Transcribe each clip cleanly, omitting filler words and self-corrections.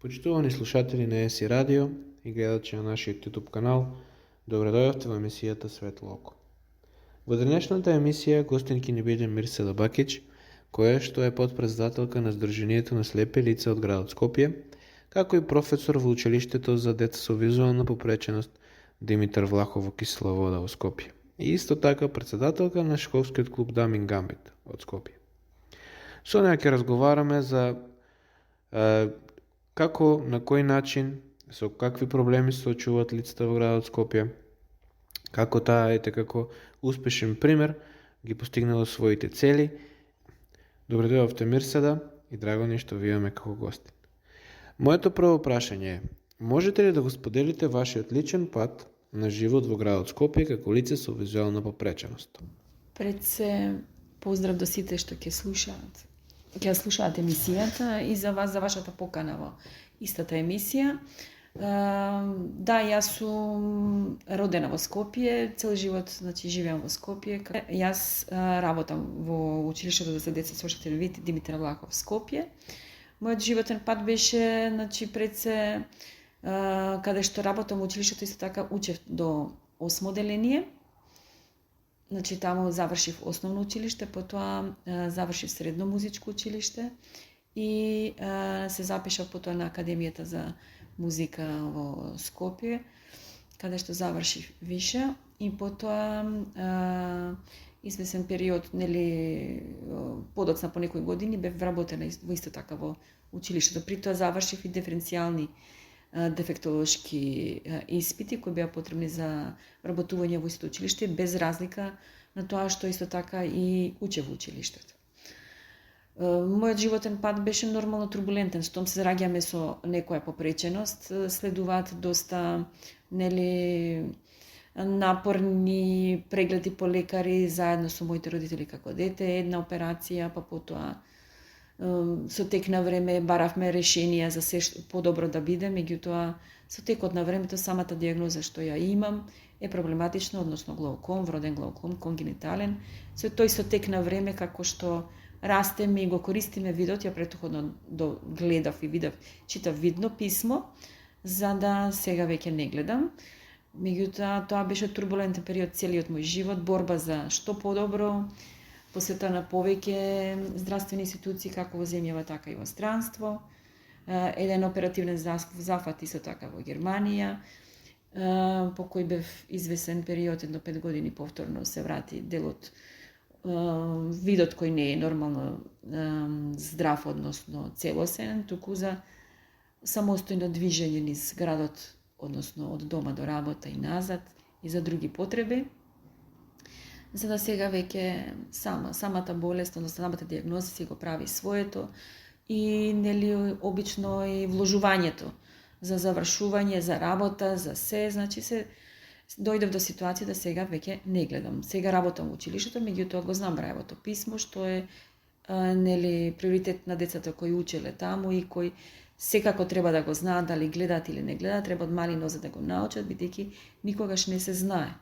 Почитувани слушатели на ЕСИ Радио и гледачи на нашия YouTube канал, добре дојавте во емисијата Светло око. Во денешната емисија гостинки ни биде Мирсела Бакич, која што е подпредседателка на Сдруженијето на слепи лица од градот Скопје, како и професор во училиштето за деца со визуелна попреченост Димитар Влахов во Кисела вода во Скопје. И исто така председателка на школскиот клуб Дамин Гамбит од Скопје. Со неја ќе разговараме за како, на кој начин, со какви проблеми се соочуваат лицата во градот Скопје, како таа како успешен пример ги постигнала своите цели. Добре дојавте Мирседа и драго ни што ви имаме како гостин. Моето прво прашање е: можете ли да го споделите вашиот личен пат на живот во градот Скопје како лице со визуелна попреченост? Пред се поздрав до сите што ќе слушаат емисијата и за вас, за вашата покана во истата емисија. Да, јас сум родена во Скопје, цел живот живеам во Скопје. Јас работам во училиштето за деца со оштетен вид Димитар Влахов Скопје. Мојот животен пат беше пред се каде што работам во училиштето, исто така учев до 8 оделение. Таму завршив основно училиште, потоа завршив средно музичко училиште и се запишав потоа на Академијата за музика во Скопје, каде што завршив више и потоа извесен период, подоцна по некои години бев вработена во исто така во училиштето. При тоа завршив и диференцијални дефектолошки испити кои беа потребни за вработување во истото училиште, без разлика на тоа што исто така и учев во училиштето. Мојот животен пат беше нормално турбулентен, штом се зараѓаме со некоја попреченост, следуваат доста напорни прегледи по лекари заедно со моите родители како дете, една операција, па потоа со тек на време баравме решенија за се подобро да биде, меѓутоа со текот на времето самата дијагноза што ја имам е проблематична, односно глауком, вроден глауком, конгенитален. Со тој со тек на време како што растеме и го користиме видот, ја претходно гледав и читав видно писмо, за да сега веќе не гледам. Меѓутоа тоа беше турбулентен период целиот мој живот, борба за што подобро, посветена повеќе здравствени институции како во земјава, така и во странство. Еден оперативен зафат исто така во Германија, по кој бев извесен период, 5 години повторно се врати делот, видот кој не е нормално здрав, односно целосен, туку за самостојно движење низ градот, односно од дома до работа и назад, и за други потреби. За да сега веќе самата болест, односно самата дијагноза си го прави своето и обично и вложувањето за завршување, за работа, за се, се дојдов до ситуација да сега веќе не гледам. Сега работам во училиштето, меѓутоа го знам брајавото писмо, што е приоритет на децата кои учеле таму и кои секако треба да го знаат, дали гледаат или не гледаат, треба од мали нозе да го научат, бидејќи никогаш не се знае.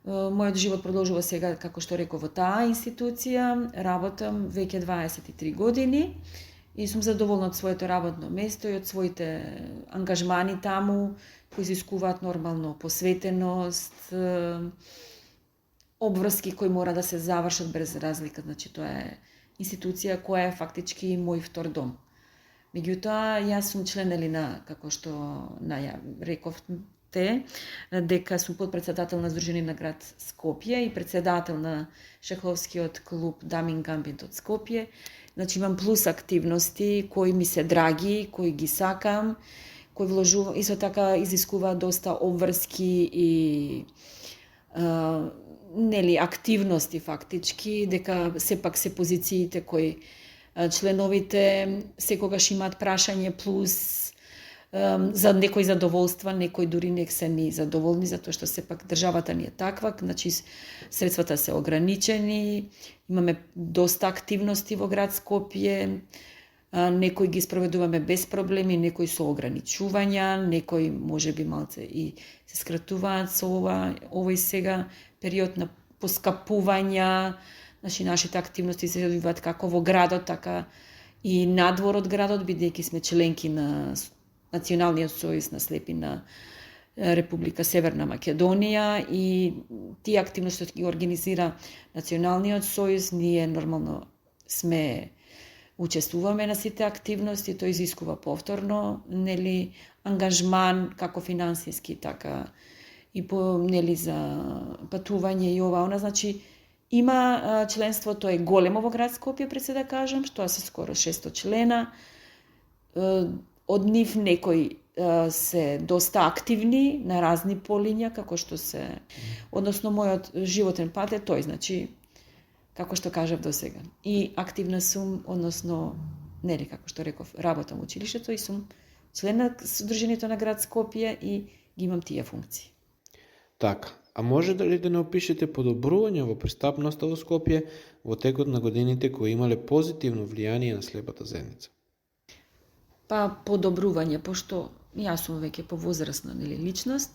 Мојот живот продолжува сега, како што реков, во таа институција. Работам веќе 23 години и сум задоволна од своето работно место и од своите ангажмани таму, кои изискуваат нормално посветеност, обврски кои мора да се завршат без разлика. Тоа е институција која е фактички мој втор дом. Меѓутоа, јас сум член како што рековте, дека сум подпредседател на Сдружение на град Скопје и председател на шаховскиот клуб Дамин Гамбит од Скопје. Имам плюс активности кои ми се драги, кои ги сакам, кои вложувам, исто така изискува доста обврски и активности фактички, дека сепак се позициите кои членовите секогаш имаат прашање плюс за некои задоволства, некои дури не се ни задоволни, затоа што сепак државата ни е таква, средствата се ограничени, имаме доста активности во град Скопје, некои ги спроведуваме без проблеми, некои со ограничувања, некои можеби малце и се скратуваат со овој сега период на поскапувања. Нашите активности се одвиваат како во градот, така и надвор од градот, бидејќи сме членки на Националниот сојуз на слепи на Република Северна Македонија и тие активности ги организира Националниот сојуз, ние нормално учествуваме на сите активности, тој изискува повторно, нели, ангажман како финансиски, така и нели за патување и ова, значи има членството е големо во град Скопје, пред се да кажам, што се скоро 600 члена. Од нив некои се доста активни на разни полиња, како што се, односно мојот животен пат е тој, значи како што кажав до сега. И активна сум, односно, нели, како што реков, работам во училиштето и сум член на Содруженијето на град Скопје и ги имам тие функции. Така, а може дали да не опишете подобрување во пристапноста во Скопје во текот на годините кои имале позитивно влијание на слепата заедница? Па подобрување, пошто јас сум веќе повозрасна, нели, личност,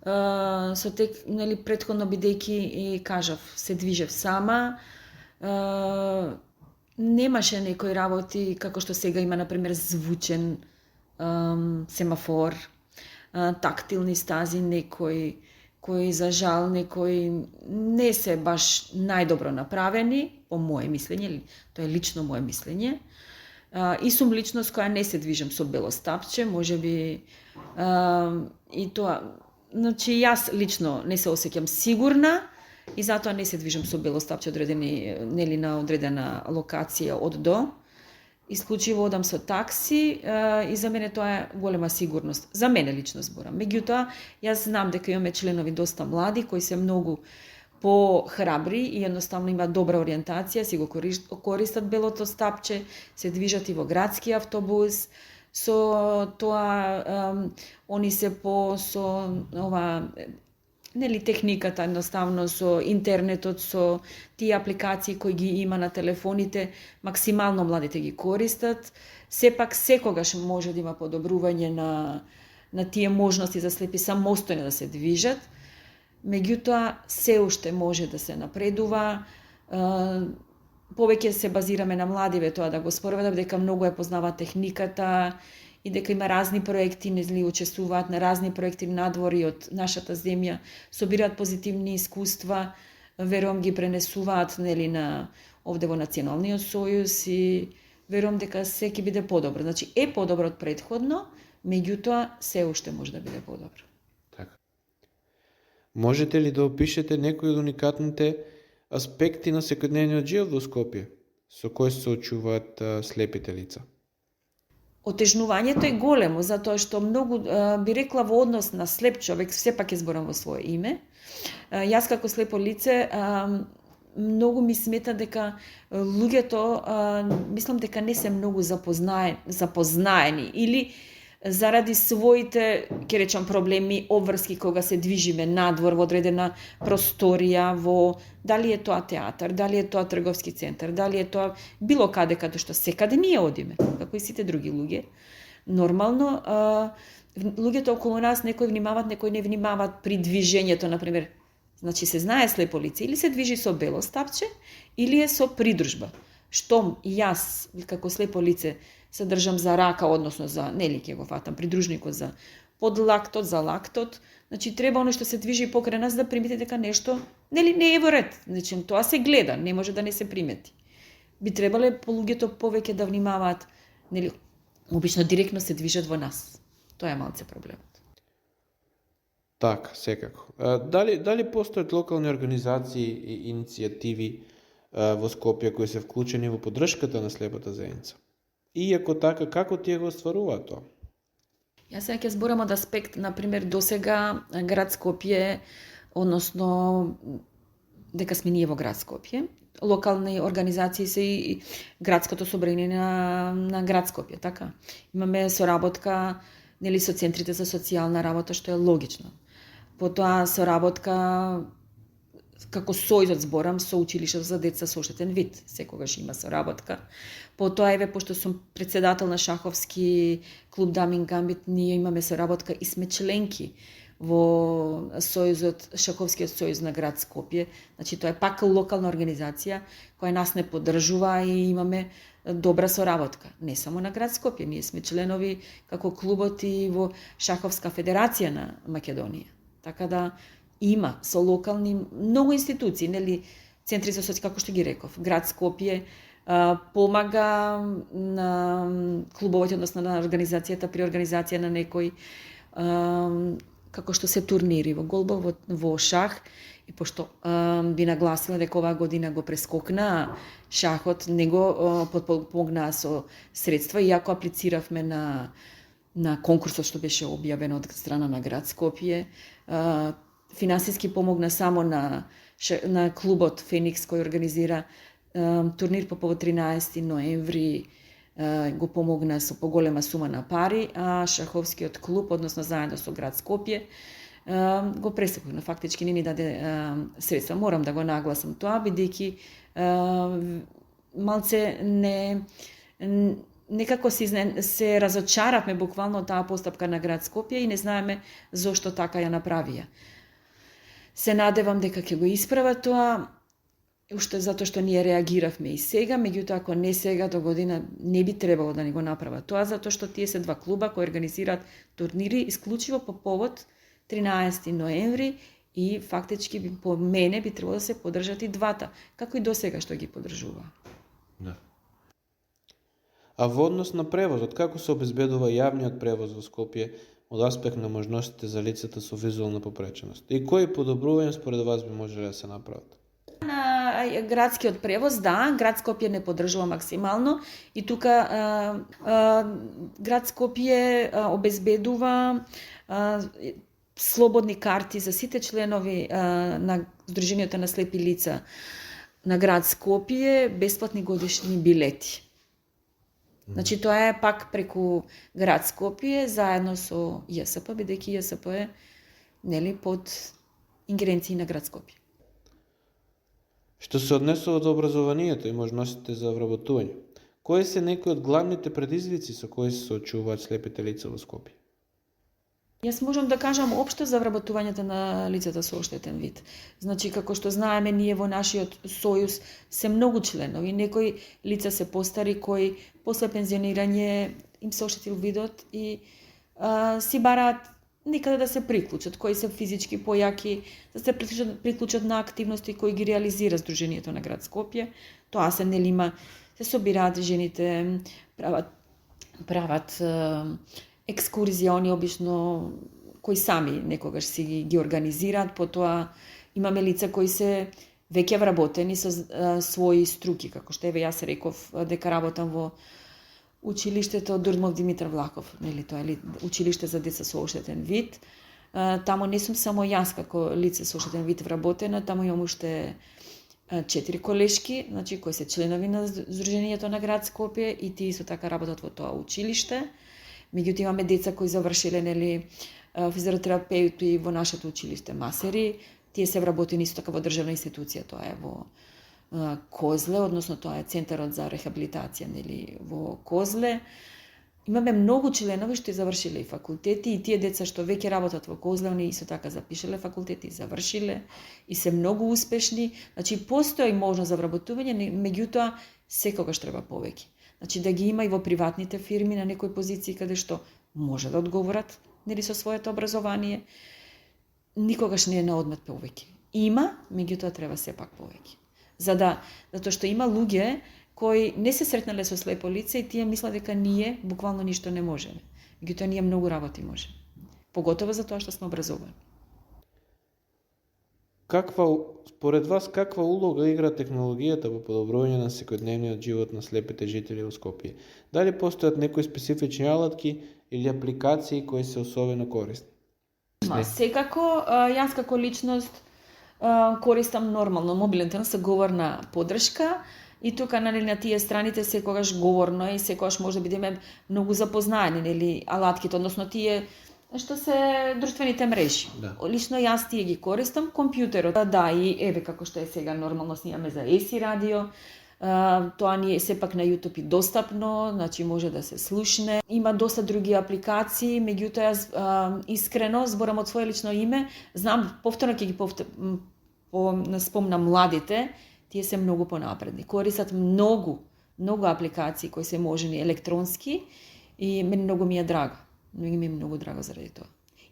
со тек, нели, претходно бидејќи и кажав, се движев сама, немаше некои работи како што сега има, например, звучен семафор, тактилни стази, кои за жал некои не се баш најдобро направени, по моje мислење, тоа е лично моje мислење. И сум личност која не се движам со бело стапче, можеби и тоа, значи јас лично не се осеќам сигурна и затоа не се движам со бело стапче одредени, нели, на одредена локација од до. Исклучиво одам со такси и за мене тоа е голема сигурност. За мене лично зборам. Меѓутоа, јас знам дека имаме членови доста млади кои се многу по-храбри и едноставно имаат добра ориентација, си го користат белото стапче, се движат и во градски автобус, со тоа они се со ова, нели, техниката, едноставно со интернетот, со тие апликации кои ги има на телефоните, максимално младите ги користат. Сепак секогаш може да има подобрување на тие можности за слепи самостојно да се движат. Меѓутоа, се уште може да се напредува. Повеќе се базираме на младиве тоа да го спороведам, дека многу ја познаваат техниката и дека има разни проекти, нели, учествуваат на разни проекти надвори од нашата земја, собираат позитивни искуства, верувам ги пренесуваат, нели, на овде во Националниот сојуз и верувам дека се ќе биде подобро. Значи е подобро од претходно, меѓутоа се уште може да биде подобро. Можете ли да опишете некои од уникатните аспекти на секојдневниот живот во Скопје, со кои се очуваат слепите лица? Отежнувањето е големо, затоа што многу, би рекла, во однос на слеп човек, сепак ќе зборам во свое име. Јас како слепо лице, многу ми смета дека луѓето, мислам дека не се многу запознаени или заради своите, ќе речам, проблеми, обврски кога се движиме надвор во одредена просторија, во дали е тоа театар, дали е тоа трговски центар, дали е тоа било каде каде што секаде ние одиме, како и сите други луѓе. Нормално, луѓето околу нас некои внимаваат, некои не внимаваат при движењето, например. Значи се знае слепо лице или се движи со бело стапче, или е со придружба. Штом јас како слепо лице се држам за рака, односно за, нели, ќе го фатам придружникот за подлактот, за лактот, значи треба оно што се движи покрај нас да примете дека нешто, нели, не е во ред. Значи тоа се гледа, не може да не се примети. Би требале луѓето повеќе да внимаваат, нели, обично директно се движат во нас. Тоа е малце проблемот. Така, секако. Дали постојат локални организации и иницијативи во Скопје кои се вклучени во поддршката на слепата заедница? И ако така, како тие го остваруваат тоа? Јас сега ќе зборам од аспект, например, досега град Скопје, односно дека сме ние во град Скопје, локални организации се и градското собрание на град Скопје, така. Имаме соработка, нели, со центрите за социјална работа, што е логично. Потоа соработка како сојзот зборам со училиштето за деца со оштетен вид, секогаш има соработка. Потоа еве, пошто сум председател на шаховски клуб Дамин Гамбит, ние имаме соработка и сме членки во Сојузот, Шаховскиот сојуз на град Скопје. Значи тоа е пак локална организација која нас не поддржува и имаме добра соработка. Не само на град Скопје, ние сме членови како клубот и во Шаховска федерација на Македонија. Така да има со локални многу институции, нели, центри за како што ги реков, град Скопје помага на клубовите, односно на организацијата при организација на некои како што се турнири во голбол, во шах, и пошто би нагласила дека оваа година го прескокна шахот, не го подпомогнаа со средства, иако аплициравме на конкурсот што беше објавен од страна на град Скопје. Финансиски помогна само на клубот Феникс кој организира турнир по повод 13 ноември, го помогна со поголема сума на пари, а Шаховскиот клуб, односно заедно со град Скопје, го пресекна. Фактички не ни даде средства. Морам да го нагласам тоа, бидејќи малце некако се разочаравме буквално таа постапка на град Скопје и не знаеме зошто така ја направија. Се надевам дека ќе го исправа тоа, уште затоа што ние реагиравме и сега, меѓутоа ако не сега, до година не би требало да ни го направат тоа, затоа што тие се два клуба кои организираат турнири исклучиво по повод 13 ноември и фактички по мене би требало да се поддржат и двата, како и до сега што ги поддржува. Да. А во однос на превозот, како се обезбедува јавниот превоз во Скопје од аспект на можностите за лицата со визуелна попреченост? И кои подобрувања според вас би можеле да се направат? На градскиот превоз, да, град Скопје не поддржува максимално и тука град Скопје обезбедува слободни карти за сите членови на Сдруженијето на слепи лица на град Скопје, бесплатни годишни билети. Значи тоа е пак преку град Скопје заедно со ЈСП, бидејќи ЈСП е, нели, под ингеренции на град Скопје. Што се однесува до образованието и можностите за вработување, кои се некои од главните предизвици со кои се соочуваат слепите лица во Скопје? Јас можам да кажам општо за вработувањето на лицата со оштетен вид. Значи, како што знаеме, ние во нашиот сојуз се многу членови. Некои лица се постари кои после пензионирање им се оштетил видот и си бараат никаде да се приклучат, кои се физички појаки, да се приклучат на активности кои ги реализира Сдруженијето на град Скопје. Тоа се нелима, се собираат жените, прават екскурзиони, обично кои сами некогаш си ги организираат, потоа имаме лица кои се веќе вработени со своји струки, како што еве јас реков дека работам во училиштето Дурмов Димитар Влахов, нели, тоа е училиште за деца со оштетен вид. Таму не сум само јас како лице со оштетен вид вработена, таму имам уште 4 колешки, значи кои се членови на Сдруженијето на град Скопје и тие исто така работат во тоа училиште. Меѓутоа имаме деца кои завршиле, нели, физиотерапеути во нашето училиште Масери, тие се вработени исто така во државна институција, тоа е во Козле, односно тоа е Центарот за рехабилитација, нели, во Козле. Имаме многу членови што завршиле и факултети и тие деца што веќе работат во Козле, они исто така запишале факултети, завршиле и се многу успешни. Значи постои можност за вработување, меѓутоа секогаш треба повеќе. Значи да ги има и во приватните фирми на некои позиции каде што може да одговорат, нели, со своето образование. Никогаш не е на одмет повеќе. Има, меѓутоа треба сепак повеќе. Затоа што има луѓе кои не се сретнале со слепо лице и тие мислат дека ние буквално ништо не можеме. Меѓутоа ние многу работи можеме. Поготово за тоа што сме образовани. Според вас, каква улога игра технологијата во подобрување на секојдневниот живот на слепите жители во Скопје? Дали постојат некои специфични алатки или апликации кои се особено корисни? Секако, јас како личност користам нормално мобилен телефон со говорна поддршка и тука на тие страните секогаш говорно и секогаш може да бидеме многу запознаени, нели, алатките, односно тие што се друштвените мрежи. Да. Лично јас тие ги користам, компјутерот, да, и еве како што е сега нормално снимаме за ЕСИ радио, Тоа ни е сепак на YouTube и достапно, значи може да се слушне. Има доста други апликации, меѓутоа јас искрено зборам од свое лично име, знам повторно ќе ги спомнам младите, тие се многу понапредни. Користат многу апликации кои се можени електронски и мене многу ми е драго. Ми е многу драго заради тоа.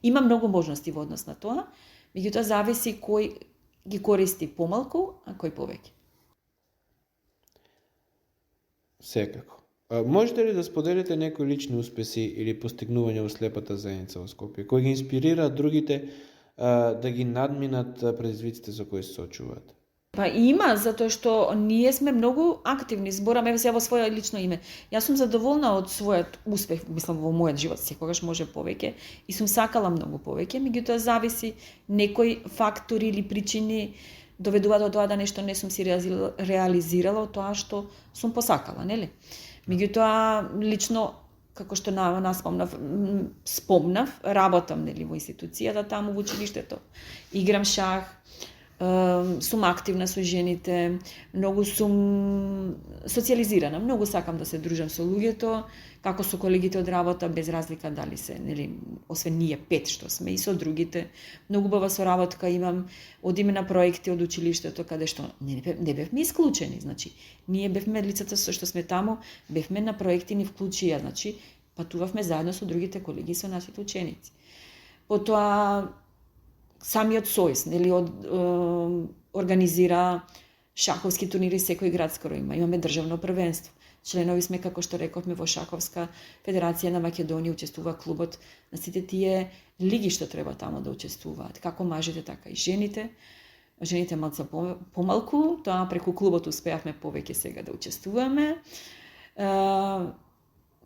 Има многу можности во однос на тоа, меѓутоа зависи кој ги користи помалку, а кој повеќе. Секако. Можете ли да споделите некои лични успеси или постигнувања во слепата заедница во Скопје, кои ги инспирираат другите да ги надминат предизвиците за кои се соочуваат? Па има, затоа што ние сме многу активни, зборам еве сега во своје лично име. Јас сум задоволна од својот успех, мислам во мојот живот, секогаш може повеќе и сум сакала многу повеќе, меѓутоа зависи некои фактори или причини доведуваат до тоа да нешто не сум си реализирала од тоа што сум посакала, нели? Меѓутоа лично како што спомнав, работам нели во институцијата таму во училиштето. Играм шах, сум активна со жените, многу сум социализирана, многу сакам да се дружам со луѓето, како со колегите од работа, без разлика дали се, нели, освен ние 5 што сме и со другите. Многу убава соработка имам, одиме на проекти од училиштето каде што не бевме исклучени, значи ние бевме лицата со што сме таму, бевме на проекти ни вклучија, значи патувавме заедно со другите колеги и со нашите ученици. Потоа самиот СОИС, нели, организира шаховски турнири секој град скоро има. Имаме државно првенство. Членови сме, како што рековме, во Шаховска федерација на Македонија, учествува клубот на сите тие лиги што треба тамо да учествуваат, како мажите, така и жените. Жените малку помалку, тоа преку клубот успеавме повеќе сега да учествуваме.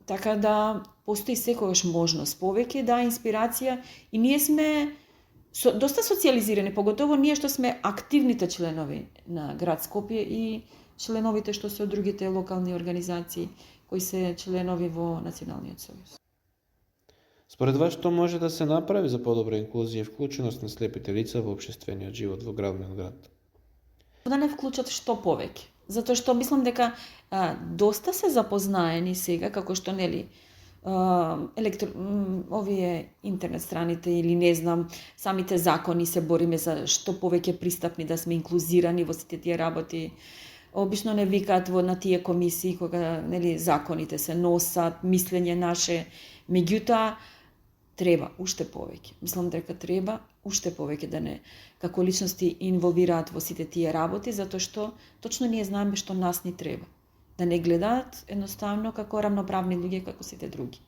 Така да постои секогаш можност повеќе, да, инспирација и ние сме доста социализирани, поготово ние што сме активните членови на град Скопје и членовите што се од другите локални организации кои се членови во Националниот сојуз. Според вас што може да се направи за подобра инклузија и вклученост на слепите лица во општествениот живот во главниот град? Да не вклучат што повеќе, затоа што мислам дека доста се запознаени сега, како што нели овие интернет страните или не знам, самите закони се бориме за што повеќе пристапни, да сме инклузирани во сите тие работи. Обично не викаат на тие комисии кога нели законите се носат, мислење наше, меѓутоа треба уште повеќе. Мислам дека треба уште повеќе да не како личности инволвираат во сите тие работи, затоа што точно ние знаеме што нас ни треба. Да не гледаат едноставно како рамноправни луѓе како сите други.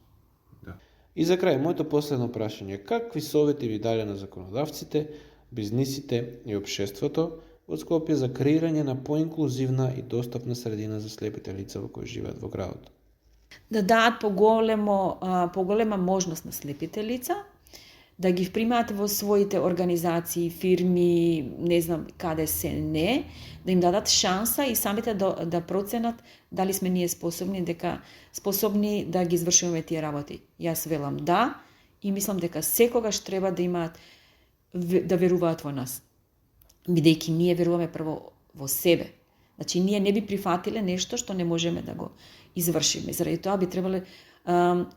Да. И за крај, моето последно прашање, какви совети ви даде на законодавците, бизнисите и општеството од Скопје за креирање на поинклузивна и достапна средина за слепите лица во кои живеат во градот? Да дадат поголема можност на слепите лица, да ги впримаат во своите организации, фирми, не знам каде се не, да им дадат шанса и самите да проценат дали сме ние способни да ги извршуваме тие работи. Јас велам да и мислам дека секогаш треба да имаат да веруваат во нас. Бидејќи ние веруваме прво во себе. Значи ние не би прифатиле нешто што не можеме да го извршиме. Заради тоа би требале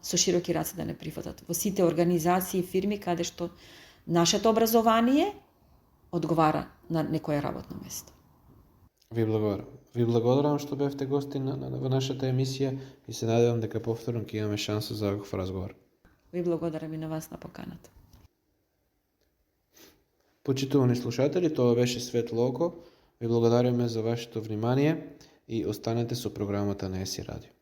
со широки раце да не прифатат во сите организации и фирми каде што нашето образование одговара на некое работно место. Ви благодарам. Ви благодарам што бевте гости во нашата емисија и се надевам дека повторно ќе имаме шанса за ваков разговор. Ви благодарам и на вас на поканата. Почитувани слушатели, тоа беше Светло око. Ви благодариме за вашето внимание и останете со програмата на ЕСИ Радио.